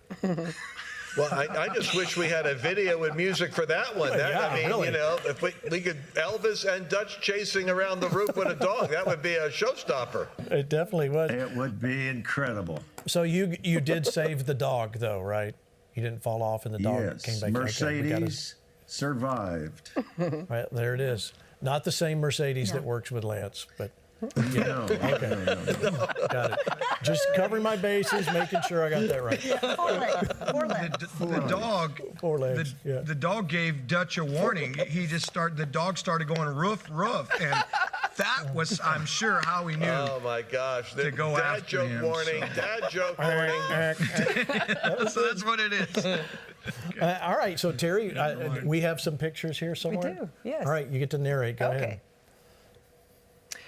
Well, I just wish we had a video with music for that one. Really. If we could Elvis and Dutch chasing around the roof with a dog, that would be a showstopper. It definitely would. It would be incredible. So you did save the dog, though, right? You didn't fall off and the dog Yes, came back. Mercedes survived. Right, there it is. Not the same Mercedes that works with Lance, but... Yeah. No, Okay. no. Got it. Just covering my bases, making sure I got that right. Four legs. Four legs. The dog gave Dutch a warning. The dog started going roof, and that was, I'm sure, how he knew. Oh my gosh! To go dad after joke him, warning. so. Dad joke warning. So that's what it is. All right, so Terry, we have some pictures here somewhere. We do, yes. All right, you get to narrate. Go ahead.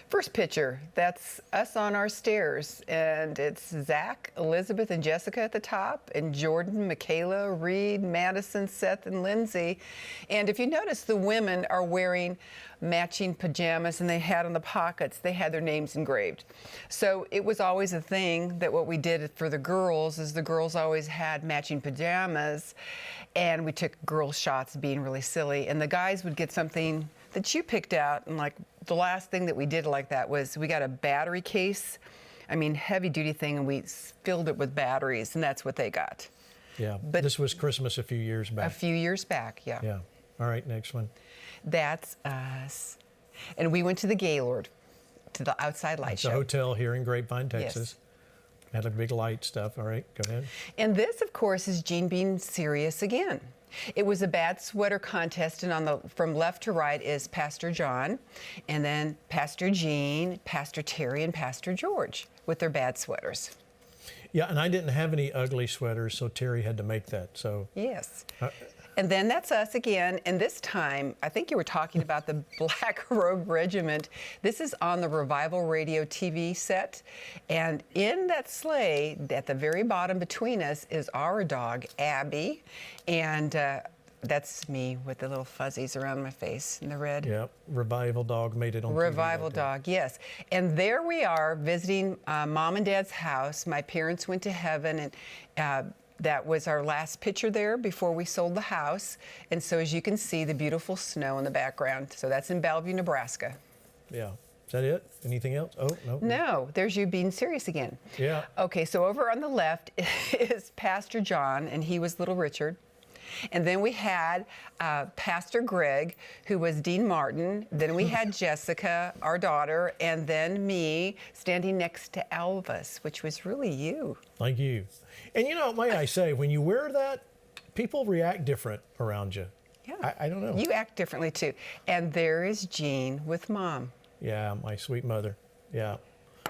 First picture, that's us on our stairs, and it's Zach, Elizabeth, and Jessica at the top, and Jordan, Michaela, Reed, Madison, Seth, and Lindsay. And if you notice, the women are wearing matching pajamas, and they had on the pockets, they had their names engraved. So it was always a thing that what we did for the girls is the girls always had matching pajamas, and we took girl shots being really silly, and the guys would get something that you picked out, and like the last thing that we did like that was we got a battery case, heavy duty thing, and we filled it with batteries, and that's what they got. Yeah, but this was Christmas a few years back. A few years back, yeah. Yeah. All right, next one. That's us. And we went to the Gaylord, to the outside light It's a show. hotel here in Grapevine, Texas. Had a big light stuff. All right, go ahead. And this, of course, is Gene being serious again. It was a bad sweater contest, and from left to right is Pastor John, and then Pastor Gene, Pastor Terry, and Pastor George with their bad sweaters. Yeah, and I didn't have any ugly sweaters, so Terry had to make that. So yes. And then that's us again, and this time, I think you were talking about the Black Robe Regiment. This is on the Revival Radio TV set, and in that sleigh, at the very bottom between us, is our dog, Abby, and that's me with the little fuzzies around my face and the red. Yeah, Revival dog made it on Revival TV dog, yes. And there we are visiting Mom and Dad's house. My parents went to heaven, and that was our last picture there before we sold the house. And so as you can see, the beautiful snow in the background. So that's in Bellevue, Nebraska. Yeah. Is that it? Anything else? Oh, no. No, there's you being serious again. Yeah. Okay, so over on the left is Pastor John, and he was Little Richard. And then we had Pastor Greg, who was Dean Martin. Then we had Jessica, our daughter, and then me standing next to Elvis, which was really you. Thank you. And may I say, when you wear that, people react different around you. Yeah. I don't know. You act differently too. And there is Jean with Mom. Yeah, my sweet mother. Yeah.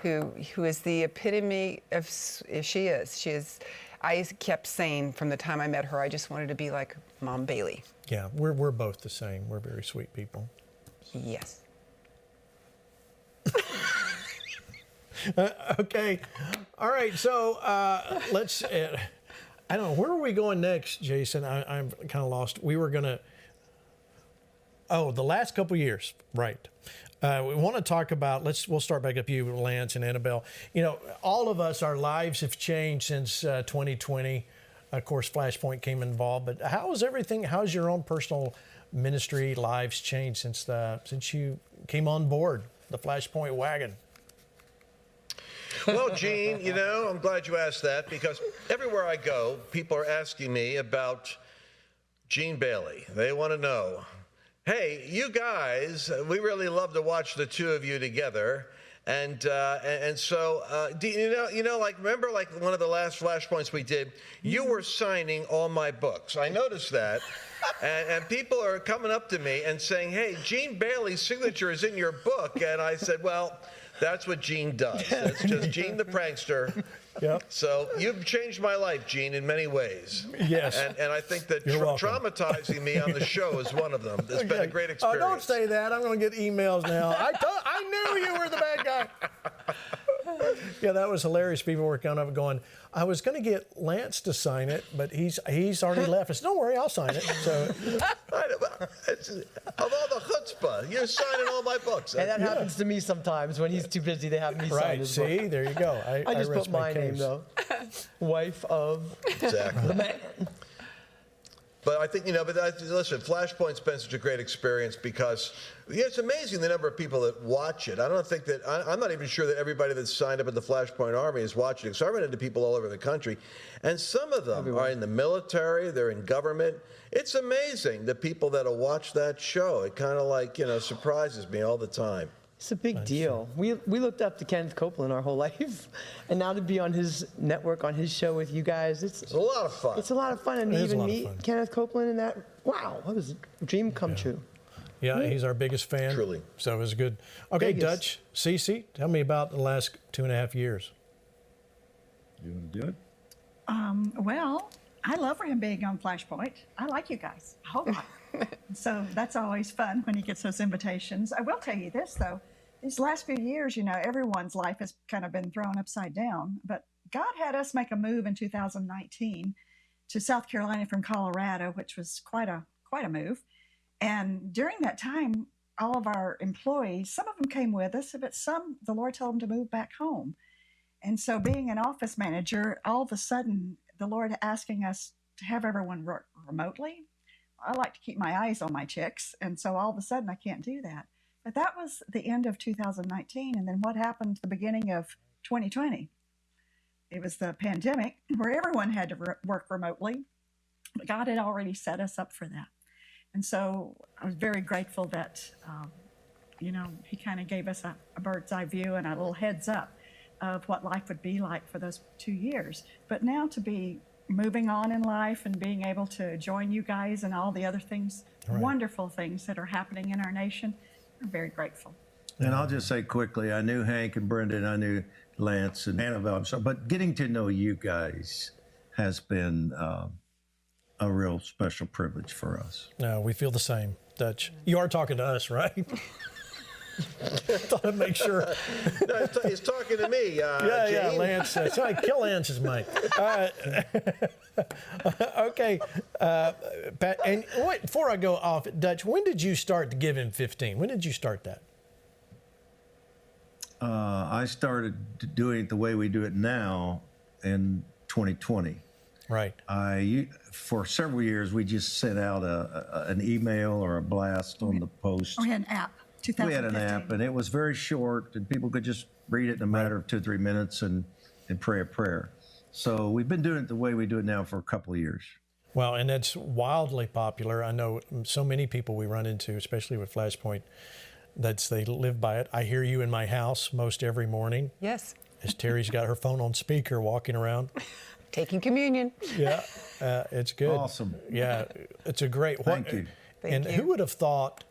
Who is the epitome of, she is. I kept saying from the time I met her, I just wanted to be like Mom Bailey. Yeah, we're both the same. We're very sweet people. Yes. Okay. All right. So let's. I don't know. Where are we going next, Jason? I'm kind of lost. We were going to. Oh, the last couple years. Right. We want to talk about, we'll start back up you, Lance and Annabelle. You know, all of us, our lives have changed since 2020. Of course, FlashPoint came involved, but how's your own personal ministry lives changed since you came on board the FlashPoint wagon? Well, Gene, you know, I'm glad you asked that because everywhere I go, people are asking me about Gene Bailey. They want to know, hey, you guys, we really love to watch the two of you together. And so, do you know, like, remember, like, one of the last FlashPoints we did, you were signing all my books. I noticed that. And people are coming up to me and saying, hey, Gene Bailey's signature is in your book. And I said, well, that's what Gene does. That's just Gene the prankster. Yep. So you've changed my life, Gene, in many ways. Yes. And I think that welcome. Traumatizing me on the show is one of them. It's been a great experience. Oh, don't say that. I'm going to get emails now. I knew you were the bad guy. Yeah, that was hilarious. People were coming up going, I was going to get Lance to sign it, but he's already left. I said, don't worry, I'll sign it. So, of all the chutzpah, you're signing all my books. And that happens to me sometimes when he's too busy. They have me sign his book. See, there you go. I just put my name though. Wife of the man. But I think, listen, FlashPoint's been such a great experience because it's amazing the number of people that watch it. I'm not even sure that everybody that's signed up at the FlashPoint Army is watching it. So I run into people all over the country, and some of them are in the military, they're in government. It's amazing the people that'll watch that show. It kind of surprises me all the time. It's a big deal. We looked up to Kenneth Copeland our whole life, and now to be on his network, on his show with you guys, it's a lot of fun. It's a lot of fun, and to even meet Kenneth Copeland and that, wow, that was a dream come true. Yeah, he's our biggest fan. Truly. So it was good. Okay, Dutch, CeCe, tell me about the last 2.5 years. You want to do it? Well, I love him being on FlashPoint. I like you guys a whole lot. So that's always fun when he gets those invitations. I will tell you this, though. These last few years, everyone's life has kind of been thrown upside down. But God had us make a move in 2019 to South Carolina from Colorado, which was quite a move. And during that time, all of our employees, some of them came with us, but some, the Lord told them to move back home. And so being an office manager, all of a sudden, the Lord asking us to have everyone work remotely. I like to keep my eyes on my chicks. And so all of a sudden, I can't do that. But that was the end of 2019. And then what happened at the beginning of 2020? It was the pandemic where everyone had to work remotely. But God had already set us up for that. And so I was very grateful that, he kind of gave us a bird's eye view and a little heads up of what life would be like for those 2 years. But now to be moving on in life and being able to join you guys and all the other things, wonderful things that are happening in our nation, I'm very grateful. And I'll just say quickly, I knew Hank and Brenda, and I knew Lance and Annabelle, but getting to know you guys has been a real special privilege for us. No, we feel the same, Dutch. You are talking to us, right? Thought I'd make sure. No, he's talking to me. Yeah, Gene. Lance. Sorry, kill Lance's mic. Okay, Pat. And before I go off, Dutch, when did you start the Give Him 15? When did you start that? I started doing it the way we do it now in 2020. Right. For several years, we just sent out an email or a blast on the post. We had an app. We had an app, and it was very short, and people could just read it in a matter of 2 or 3 minutes and pray a prayer. So we've been doing it the way we do it now for a couple of years. Well, and it's wildly popular. I know so many people we run into, especially with FlashPoint, they live by it. I hear you in my house most every morning. Yes. As Terry's got her phone on speaker walking around. Taking communion. Yeah, it's good. Awesome. Yeah, it's a great one. Thank you. And who would have thought,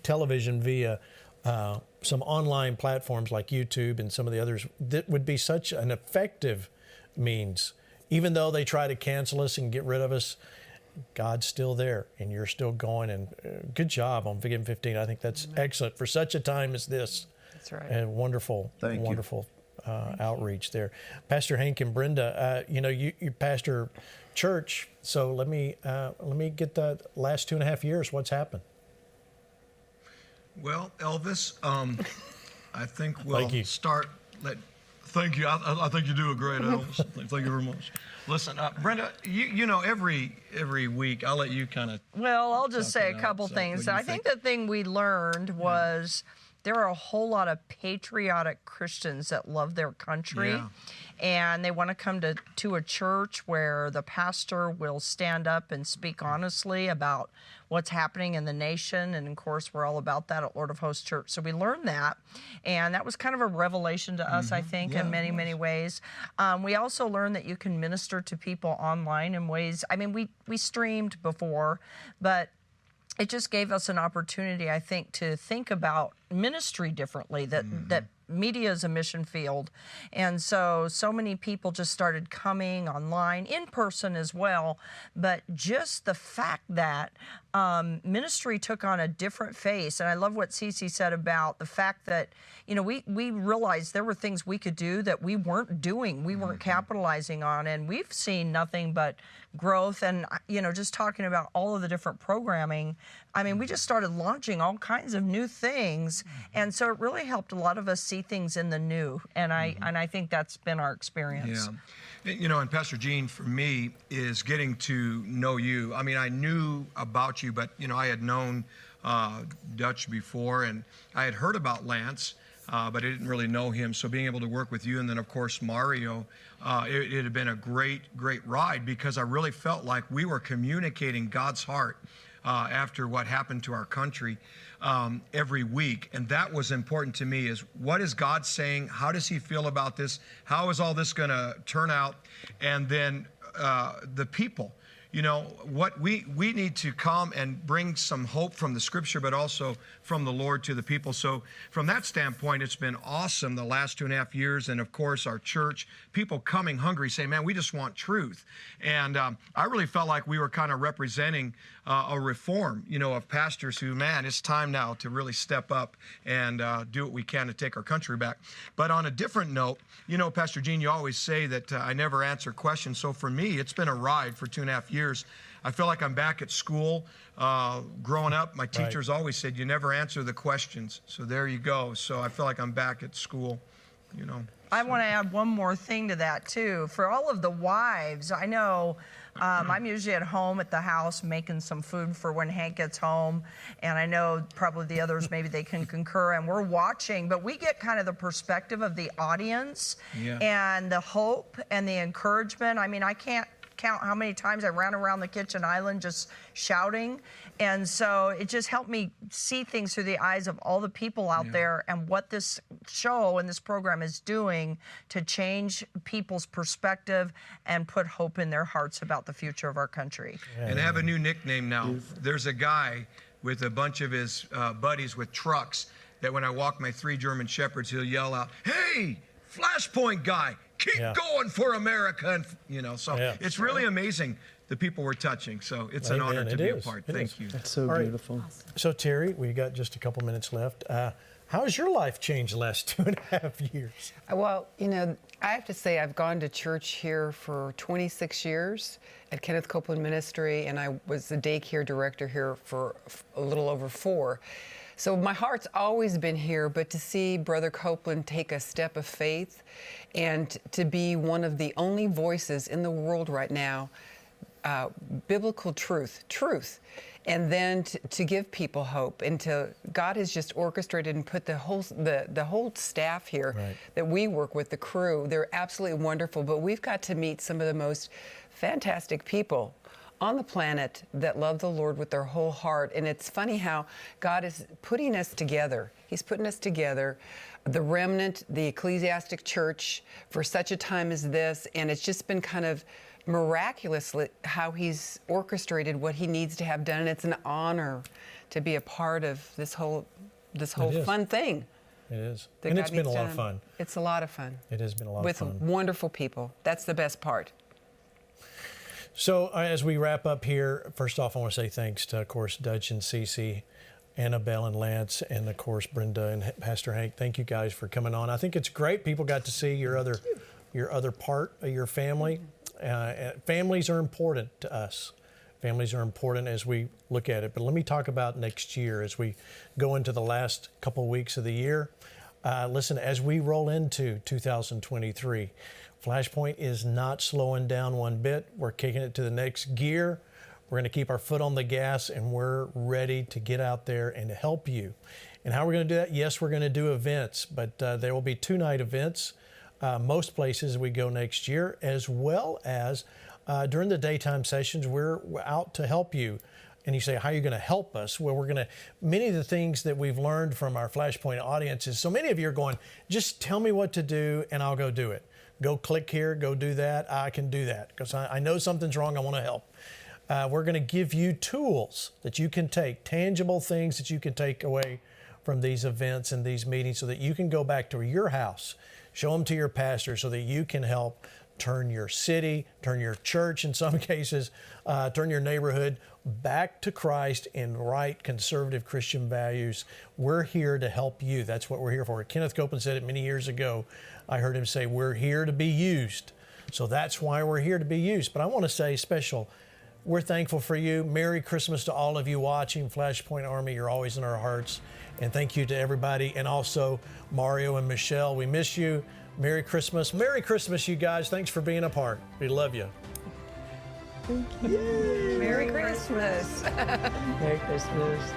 television via some online platforms like YouTube and some of the others, that would be such an effective means. Even though they try to cancel us and get rid of us, God's still there and you're still going. And good job on Give Him 15. I think that's excellent for such a time as this. That's right. And wonderful, Thank you. wonderful outreach there. Pastor Hank and Brenda, you pastor church, so let me get the last 2.5 years. What's happened? Well, Elvis, I think we'll start. Thank you. I think you do a great, Elvis. Thank you very much. Listen, Brenda, you know every week I'll let you kind of. Well, I'll just say a couple things. I think the thing we learned was there are a whole lot of patriotic Christians that love their country. Yeah. And they want to come to a church where the pastor will stand up and speak honestly about what's happening in the nation. And of course, we're all about that at Lord of Hosts Church. So we learned that. And that was kind of a revelation to us, I think, in many, many ways. We also learned that you can minister to people online in ways, I mean, we streamed before, but it just gave us an opportunity, I think, to think about ministry differently, that media is a mission field. And so many people just started coming online, in person as well. But just the fact that ministry took on a different face. And I love what CeCe said about the fact that, we realized there were things we could do that we weren't doing, we weren't capitalizing on. And we've seen nothing but growth. And, just talking about all of the different programming, I mean, we just started launching all kinds of new things. And so it really helped a lot of us see things in the new. And I think that's been our experience. Yeah. And Pastor Gene, for me, is getting to know you. I mean, I knew about you, but, I had known Dutch before, and I had heard about Lance, but I didn't really know him. So being able to work with you, and then, of course, Mario, it had been a great, great ride, because I really felt like we were communicating God's heart after what happened to our country every week. And that was important to me, is what is God saying? How does he feel about this? How is all this going to turn out? And then the people, what we need to come and bring some hope from the scripture, but also from the Lord to the people. So from that standpoint, it's been awesome the last 2.5 years. And of course, our church, people coming hungry, saying, man, we just want truth. And I really felt like we were kind of representing a reform, of pastors who, man, it's time now to really step up and do what we can to take our country back. But on a different note, Pastor Gene, you always say that I never answer questions. So for me, it's been a ride for 2.5 years. I feel like I'm back at school. Growing up, my teachers always said, you never answer the questions. So there you go. So I feel like I'm back at school, I want to add one more thing to that, too. For all of the wives, I know I'm usually at home at the house making some food for when Hank gets home. And I know probably the others, maybe they can concur, and we're watching. But we get kind of the perspective of the audience and the hope and the encouragement. I mean, I can't count how many times I ran around the kitchen island just shouting. And so it just helped me see things through the eyes of all the people out there, and what this show and this program is doing to change people's perspective and put hope in their hearts about the future of our country. And I have a new nickname now. There's a guy with a bunch of his buddies with trucks that when I walk my 3 German Shepherds, he'll yell out, hey, FlashPoint guy, keep going for America. And, so it's really amazing the people we're touching. So it's an honor to be a part. Thank you. That's so beautiful. Awesome. So Terry, we got just a couple minutes left. How has your life changed the last 2.5 years? Well, I have to say I've gone to church here for 26 years at Kenneth Copeland Ministry, and I was the daycare director here for a little over 4. So my heart's always been here, but to see Brother Copeland take a step of faith and to be one of the only voices in the world right now, biblical truth, and then to give people hope, and God has just orchestrated and put the whole staff here that we work with, the crew. They're absolutely wonderful, but we've got to meet some of the most fantastic people on the planet that love the Lord with their whole heart. And it's funny how God is putting us together. He's putting us together, the remnant, the ecclesiastic church, for such a time as this. And it's just been kind of miraculously how he's orchestrated what he needs to have done. And it's an honor to be a part of this whole fun thing. It is. And it's been a lot of fun. It's a lot of fun. It has been a lot of fun. With wonderful people. That's the best part. So as we wrap up here, first off, I want to say thanks to, of course, Dutch and CeCe Annabelle and Lance, and of course Brenda and Pastor Hank. Thank you guys for coming on. I think it's great. People got to see your other part of your family. Families are important to us. Families are important as we look at it. But let me talk about next year as we go into the last couple weeks of the year. Listen, as we roll into 2023, FlashPoint is not slowing down one bit. We're kicking it to the next gear. We're going to keep our foot on the gas, and we're ready to get out there and to help you. And how we're going to do that? Yes, we're going to do events, but there will be 2-night events. Most places we go next year, as well as during the daytime sessions, we're out to help you. And you say, how are you going to help us? Well, many of the things that we've learned from our FlashPoint audiences, so many of you are going, just tell me what to do and I'll go do it. Go click here, go do that. I can do that because I know something's wrong. I want to help. We're going to give you tools that you can take, tangible things that you can take away from these events and these meetings so that you can go back to your house, show them to your pastor so that you can help turn your city, turn your church in some cases, turn your neighborhood back to Christ in right conservative Christian values. We're here to help you. That's what we're here for. Kenneth Copeland said it many years ago. I heard him say, we're here to be used. So that's why we're here to be used. But I want to say special, we're thankful for you. Merry Christmas to all of you watching. FlashPoint Army, you're always in our hearts. And thank you to everybody. And also Mario and Michelle, we miss you. Merry Christmas. Merry Christmas, you guys. Thanks for being a part. We love you. Thank you. Merry Christmas. Merry Christmas.